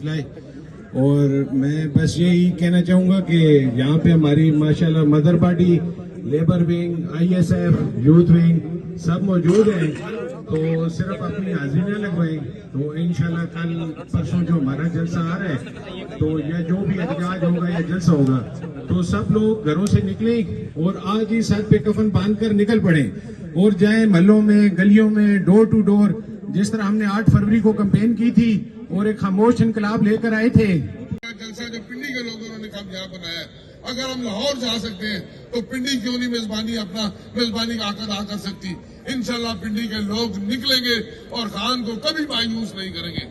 تشریف لائے. اور میں بس یہی کہنا چاہوں گا کہ یہاں پہ ہماری ماشاءاللہ mother party, labour wing, ISF، youth wing سب موجود ہیں. تو صرف اپنی حاضری نہ لگوائیں. تو انشاءاللہ کل پرسوں جو ہمارا جلسہ آ رہا ہے تو یا جو بھی احتجاج ہوگا یا جلسہ ہوگا تو سب لوگ گھروں سے نکلیں اور آج ہی ساتھ پہ کفن باندھ کر نکل پڑیں اور جائیں محلوں میں، گلیوں میں، ڈور ٹو ڈور، جس طرح ہم نے 8 فروری کو کمپین کی تھی اور ایک خاموش انقلاب لے کر آئے تھے. جلسہ جو پنڈی کے لوگوں نے کامیاب بنایا ہے، اگر ہم لاہور جا سکتے ہیں تو پنڈی کیوں نہیں میزبانی کا حق ادا کر سکتی. انشاءاللہ پنڈی کے لوگ نکلیں گے اور خان کو کبھی مایوس نہیں کریں گے،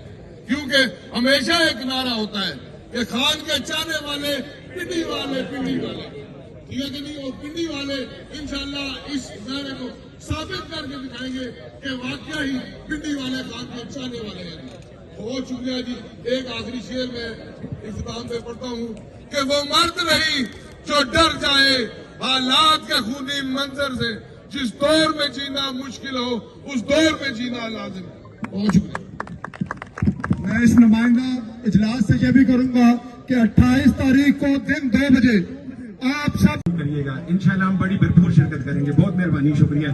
کیونکہ ہمیشہ ایک نعرہ ہوتا ہے کہ خان کے چاہنے والے پنڈی والے، ٹھیک ہے کہ نہیں؟ اور پنڈی والے انشاءاللہ اس نعرے کو ثابت کر کے دکھائیں گے کہ واقعہ ہی پنڈی والے خان کے چاہنے والے ہیں. بہت شکریہ جی. ایک آخری شعر میں اختتام پہ پڑھتا ہوں کہ وہ مرد نہیں جو ڈر جائے حالات کے خونی منظر سے، جس دور میں جینا مشکل ہو اس دور میں جینا لازم ہے. بہت شکریہ. میں اس نمائندہ اجلاس سے یہ بھی کروں گا کہ 28 تاریخ کو دن 2 بجے آپ سب کریے گا. انشاءاللہ ہم بڑی بھرپور شرکت کریں گے. بہت مہربانی، شکریہ.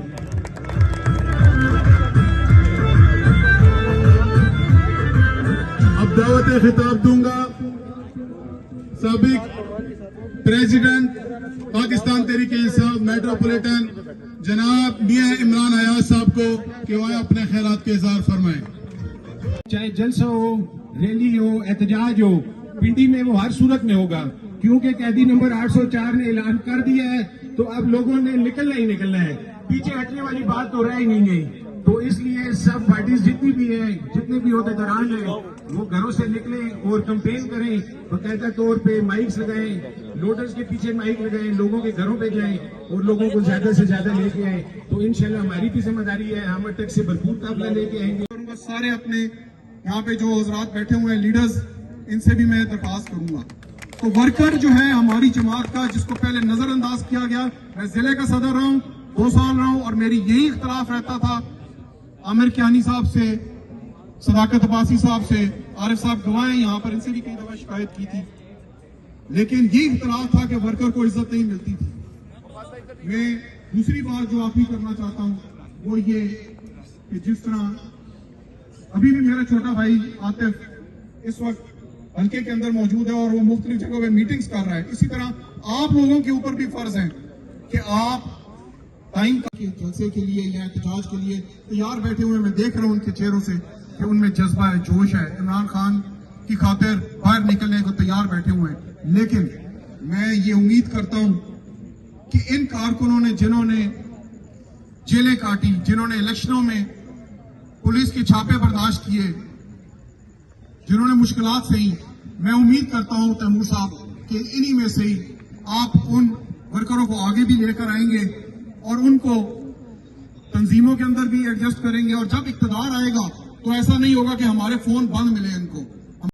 اب دعوت خطاب دوں گا سابق پریزیڈنٹ پاکستان تحریک انصاف میٹروپولیٹن جناب میاں عمران حیات صاحب کو کہ وہ اپنے خیالات کے اظہار فرمائیں. چاہے جلسہ ہو، ریلی ہو، احتجاج ہو، پنڈی میں وہ ہر صورت میں ہوگا، کیونکہ قیدی نمبر 804 نے اعلان کر دیا ہے تو اب لوگوں نے نکلنا ہی نکلنا ہے. پیچھے ہٹنے والی بات تو رہ ہی نہیں گئی. تو اس لیے سب پارٹیز جتنی بھی ہیں، جتنے بھی عہدے داران ہیں، وہ گھروں سے نکلیں اور کمپین کریں. باقاعدہ طور پہ مائکس لگائیں، لوٹس کے پیچھے مائک لگائیں، لوگوں کے گھروں پہ جائیں اور لوگوں کو زیادہ سے زیادہ لے کے آئیں. تو انشاءاللہ ہماری بھی ذمہ داری ہے، ہم تک سے بھرپور قابلہ لے کے آئیں گے. سارے اپنے یہاں پہ جو حضرات بیٹھے ہوئے ہیں لیڈرز، ان سے بھی میں درخواست کروں گا. تو ورکر جو ہے ہماری جماعت کا، جس کو پہلے نظر انداز کیا گیا، میں ضلع کا صدر رہا ہوں، 2 سال رہا ہوں، اور میری یہی اختلاف رہتا تھا عامر کیانی صاحب سے، صداقت عباسی صاحب سے. عارف صاحب گواہ ہیں یہاں پر، ان سے بھی کئی دفعہ شکایت کی تھی، لیکن یہ اختلاف تھا کہ ورکر کو عزت نہیں ملتی تھی. میں دوسری بات جو آپ ہی کرنا چاہتا ہوں وہ یہ کہ جس طرح ابھی بھی میرا چھوٹا بھائی عاطف اس وقت حلقے کے اندر موجود ہے اور وہ مختلف جگہوں پہ میٹنگز کر رہا ہے، اسی طرح آپ لوگوں کے اوپر بھی فرض ہے کہ آپ ٹائم کے جلسے کے لیے یا احتجاج کے لیے تیار بیٹھے ہوئے. میں دیکھ رہا ہوں ان کے چہروں سے کہ ان میں جذبہ ہے، جوش ہے، عمران خان کی خاطر باہر نکلنے کو تیار بیٹھے ہوئے ہیں. لیکن میں یہ امید کرتا ہوں کہ ان کارکنوں نے جنہوں نے جیلیں کاٹی، جنہوں نے الیکشنوں میں پولیس کے چھاپے برداشت کیے، جنہوں نے مشکلات سہی، میں امید کرتا ہوں تیمور صاحب کہ انہی میں سے ہی آپ ان ورکروں کو آگے بھی لے کر آئیں گے اور ان کو تنظیموں کے اندر بھی ایڈجسٹ کریں گے. اور جب اقتدار آئے گا تو ایسا نہیں ہوگا کہ ہمارے فون بند ملے ان کو.